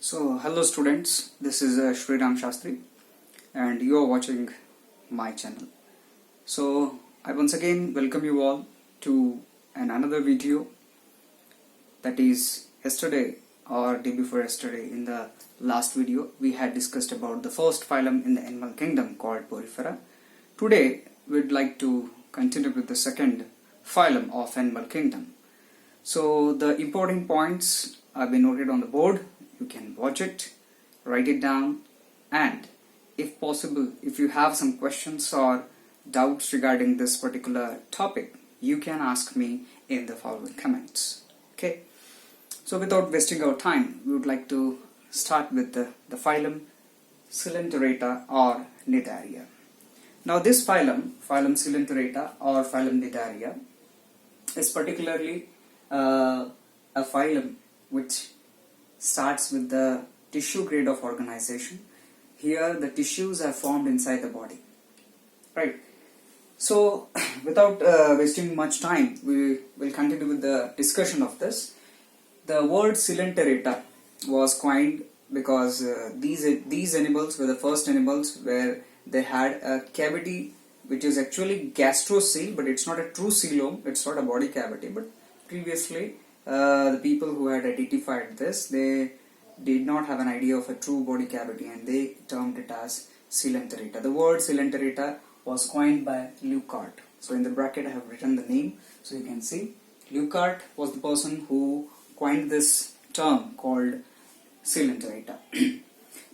So, hello students, this is SriRam Shastri and you are watching my channel. So, I once again welcome you all to another video, that is yesterday or day before yesterday. In the last video we had discussed about the first phylum in the animal kingdom called Porifera. Today we'd like to continue with the second phylum of animal kingdom. So the important points have been noted on the board. You can watch it, write it down, and if possible, if you have some questions or doubts regarding this particular topic, you can ask me in the following comments. Okay. So without wasting our time, we would like to start with the phylum Coelenterata or Cnidaria. Now this phylum Coelenterata or phylum Cnidaria, is particularly a phylum which starts with the tissue grade of organization. Here the tissues are formed inside the body, right? So without wasting much time, we will continue with the discussion of this. The word Coelenterata was coined because these animals were the first animals where they had a cavity which is actually gastrocele, but it's not a true coelom, it's not a body cavity. But previously the people who had identified this, they did not have an idea of a true body cavity and they termed it as Coelenterata. The word Coelenterata was coined by Leucart. So in the bracket I have written the name, so you can see Leucart was the person who coined this term called Coelenterata.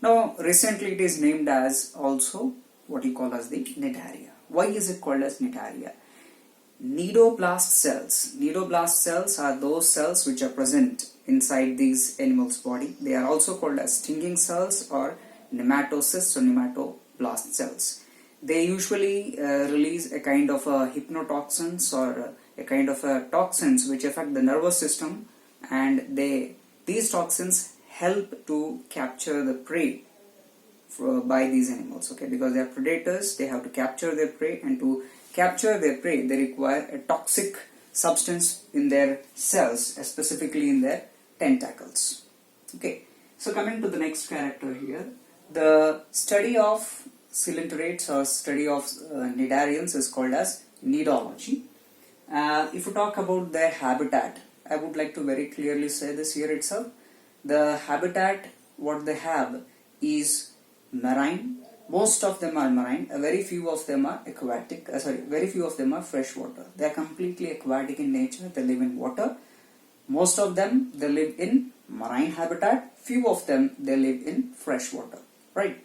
Now recently it is named as also what you call as the Cnidaria. Why is it called as Cnidaria? Cnidoblast cells. Cnidoblast cells are those cells which are present inside these animals' body. They are also called as stinging cells or nematocysts or nematoblast cells. They usually release a kind of hypnotoxins or a kind of toxins which affect the nervous system, and these toxins help to capture the prey by these animals. Okay, because they are predators, they have to capture their prey, and to capture their prey they require a toxic substance in their cells, specifically in their tentacles. Okay, so coming to the next character here, the study of coelenterates or study of cnidarians is called as cnidology. If you talk about their habitat, I would like to very clearly say this here itself. The habitat what they have is marine. Most of them are marine. Very few of them are aquatic. Very few of them are freshwater. They are completely aquatic in nature. They live in water. Most of them they live in marine habitat. Few of them they live in freshwater. Right.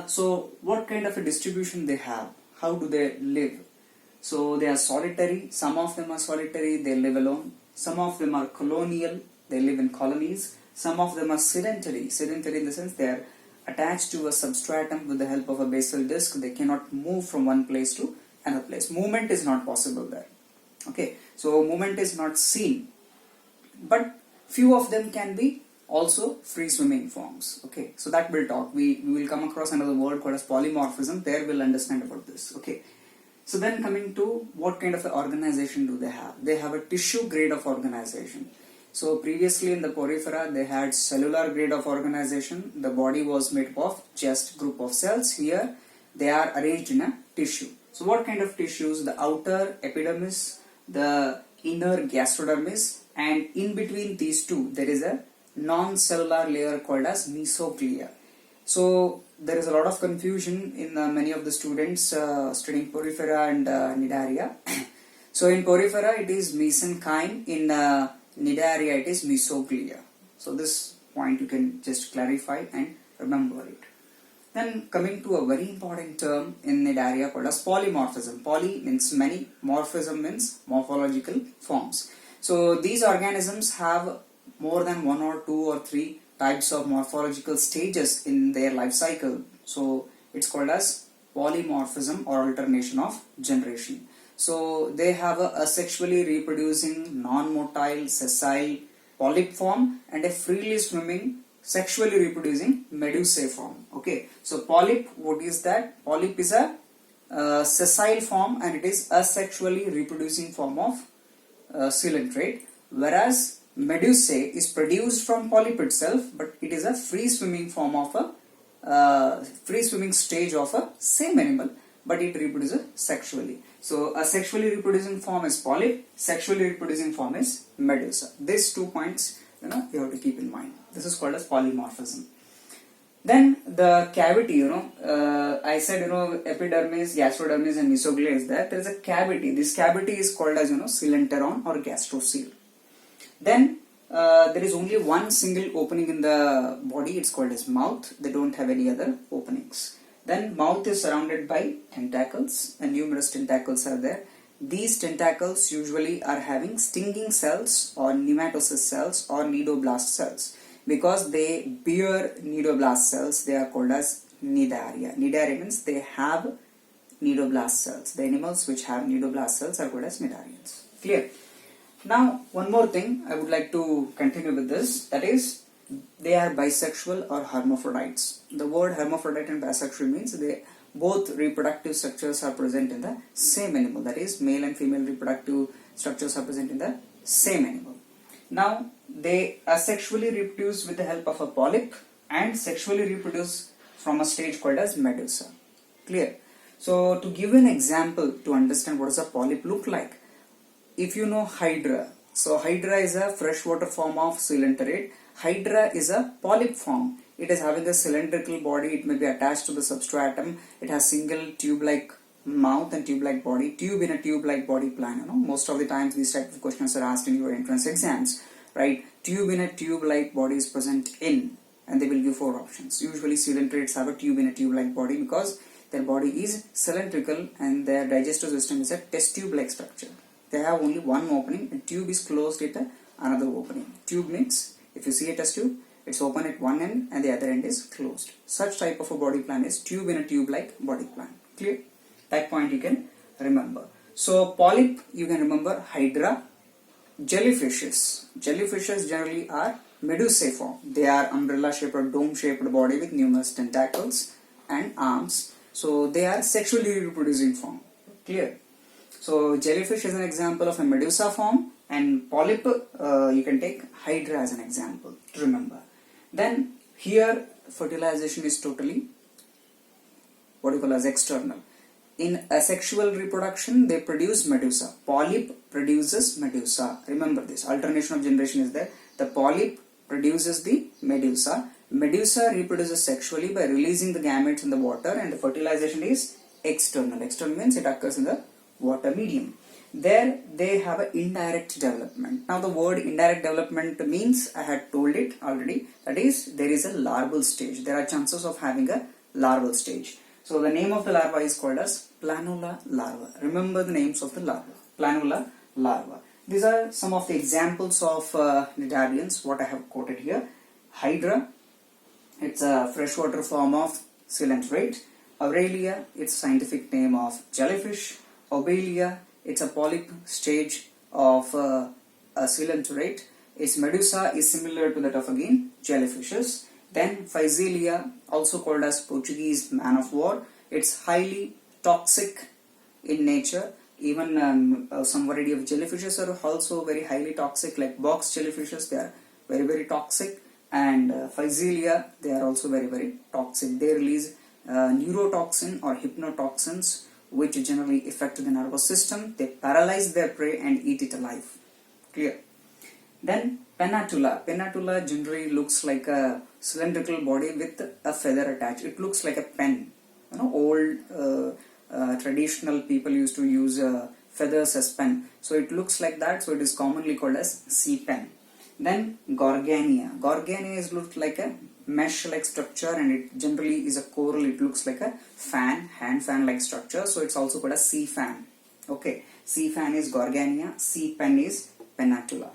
So what kind of a distribution they have? How do they live? So they are solitary. Some of them are solitary. They live alone. Some of them are colonial. They live in colonies. Some of them are sedentary. Sedentary in the sense they are attached to a substratum with the help of a basal disc. They cannot move from one place to another place. Movement is not possible there. Okay, so movement is not seen, but few of them can be also free swimming forms. Okay, so that we'll talk. We will come across another word called as polymorphism. There we'll understand about this. Okay, so then coming to what kind of an organization do they have? They have a tissue grade of organization. So previously in the Porifera they had cellular grade of organization. The body was made up of just group of cells. Here they are arranged in a tissue. So what kind of tissues? The outer epidermis, the inner gastrodermis, and in between these two there is a non-cellular layer called as mesoglia. So there is a lot of confusion in many of the students studying Porifera and Cnidaria. So in Porifera it is mesenchyme, in Cnidaria it is mesoglia. So this point you can just clarify and remember it. Then coming to a very important term in Cnidaria called as polymorphism. Poly means many, morphism means morphological forms. So these organisms have more than one or two or three types of morphological stages in their life cycle. So it's called as polymorphism or alternation of generation. So they have a asexually reproducing non-motile sessile polyp form and a freely swimming sexually reproducing medusae form. Okay, so polyp, what is that? Polyp is a sessile form and it is asexually reproducing form of coelenterate, whereas medusae is produced from polyp itself, but it is a free swimming form of a free swimming stage of a same animal, but it reproduces sexually. So a sexually reproducing form is polyp, sexually reproducing form is medusa. These 2 points you have to keep in mind. This is called as polymorphism. Then the cavity, I said epidermis, gastrodermis and mesoglia is there. There is a cavity. This cavity is called as coelenteron or gastrocele. Then there is only one single opening in the body. It's called as mouth. They don't have any other openings. Then mouth is surrounded by tentacles, and numerous tentacles are there. These tentacles usually are having stinging cells or nematocyst cells or cnidoblast cells. Because they bear cnidoblast cells, they are called as Cnidaria. Cnidaria means they have cnidoblast cells. The animals which have cnidoblast cells are called as Cnidarians. Clear? Now, one more thing I would like to continue with this. That is, they are bisexual or hermaphrodites. The word hermaphrodite and bisexual means they both reproductive structures are present in the same animal. That is, male and female reproductive structures are present in the same animal. Now, they asexually reproduce with the help of a polyp and sexually reproduce from a stage called as medusa. Clear? So, to give an example to understand what does a polyp look like, if you know hydra, so hydra is a freshwater form of coelenterate. Hydra is a polyp form. It is having a cylindrical body. It may be attached to the substratum. It has single tube-like mouth and tube-like body. Tube in a tube-like body plan. Most of the times these type of questions are asked in your entrance exams, right? Tube in a tube-like body is present in, and they will give 4 options. Usually coelenterates have a tube in a tube-like body because their body is cylindrical and their digestive system is a test tube-like structure. They have only one opening. A tube is closed at another opening. Tube means if you see a test tube, it's open at one end and the other end is closed. Such type of a body plan is tube in a tube-like body plan. Clear? That point you can remember. So polyp you can remember hydra. Jellyfishes. Jellyfishes generally are medusae form. They are umbrella-shaped or dome-shaped body with numerous tentacles and arms. So they are sexually reproducing form. Clear? So jellyfish is an example of a medusa form, and polyp you can take hydra as an example to remember. Then here fertilization is totally what you call as external. In asexual reproduction they produce medusa. Polyp produces medusa. Remember this. Alternation of generation is there. The polyp produces the medusa. Medusa reproduces sexually by releasing the gametes in the water, and the fertilization is external. External means it occurs in the water medium. There they have an indirect development. Now the word indirect development means, I had told it already, that is there is a larval stage. There are chances of having a larval stage. So the name of the larva is called as planula larva. Remember the names of the larva. Planula larva. These are some of the examples of Cnidarians what I have quoted here. Hydra, it's a freshwater form of coelenterate. Aurelia, it's scientific name of jellyfish. Obelia, it's a polyp stage of a coelenterate. Its medusa is similar to that of again jellyfishes. Then Physalia, also called as Portuguese man of war. It's highly toxic in nature. Even some variety of jellyfishes are also very highly toxic, like box jellyfishes. They are very, very toxic. And Physalia, they are also very, very toxic. They release neurotoxin or hypnotoxins, which generally affect the nervous system. They paralyze their prey and eat it alive. Clear? Then Pennatula. Pennatula generally looks like a cylindrical body with a feather attached. It looks like a pen. Old traditional people used to use feathers as pen. So it looks like that. So it is commonly called as sea pen. Then Gorgania. Gorgania looks like a mesh-like structure, and it generally is a coral. It looks like a fan, hand fan-like structure. So it's also called a sea fan. Okay, sea fan is Gorgania. Sea pen is Pennatula.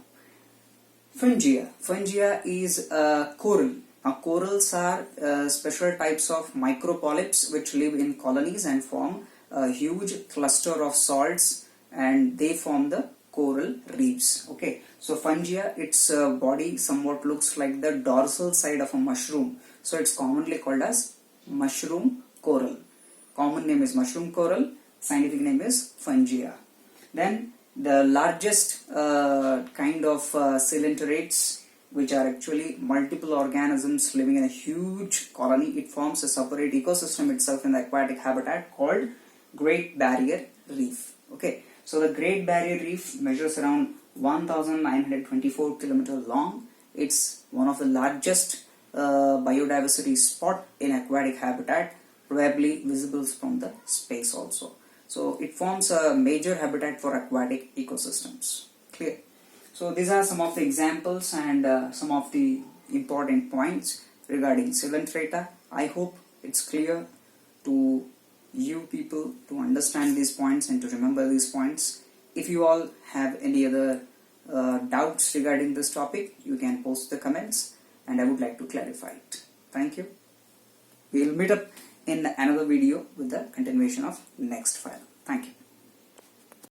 Fungia. Fungia is a coral. Now corals are special types of micropolyps which live in colonies and form a huge cluster of salts, and they form the coral reefs. Okay, so fungia, its body somewhat looks like the dorsal side of a mushroom. So it's commonly called as mushroom coral. Common name is mushroom coral. Scientific name is fungia. Then the largest kind of coelenterates, which are actually multiple organisms living in a huge colony. It forms a separate ecosystem itself in the aquatic habitat called Great Barrier Reef. Okay, so the Great Barrier Reef measures around 1924 kilometers long. It's one of the largest biodiversity spot in aquatic habitat, probably visible from the space also. So it forms a major habitat for aquatic ecosystems. Clear? So these are some of the examples and some of the important points regarding Coelenterata. I hope it's clear to you people to understand these points and to remember these points. If you all have any other doubts regarding this topic, you can post the comments and I would like to clarify it. Thank you. We will meet up in another video with the continuation of next file. Thank you.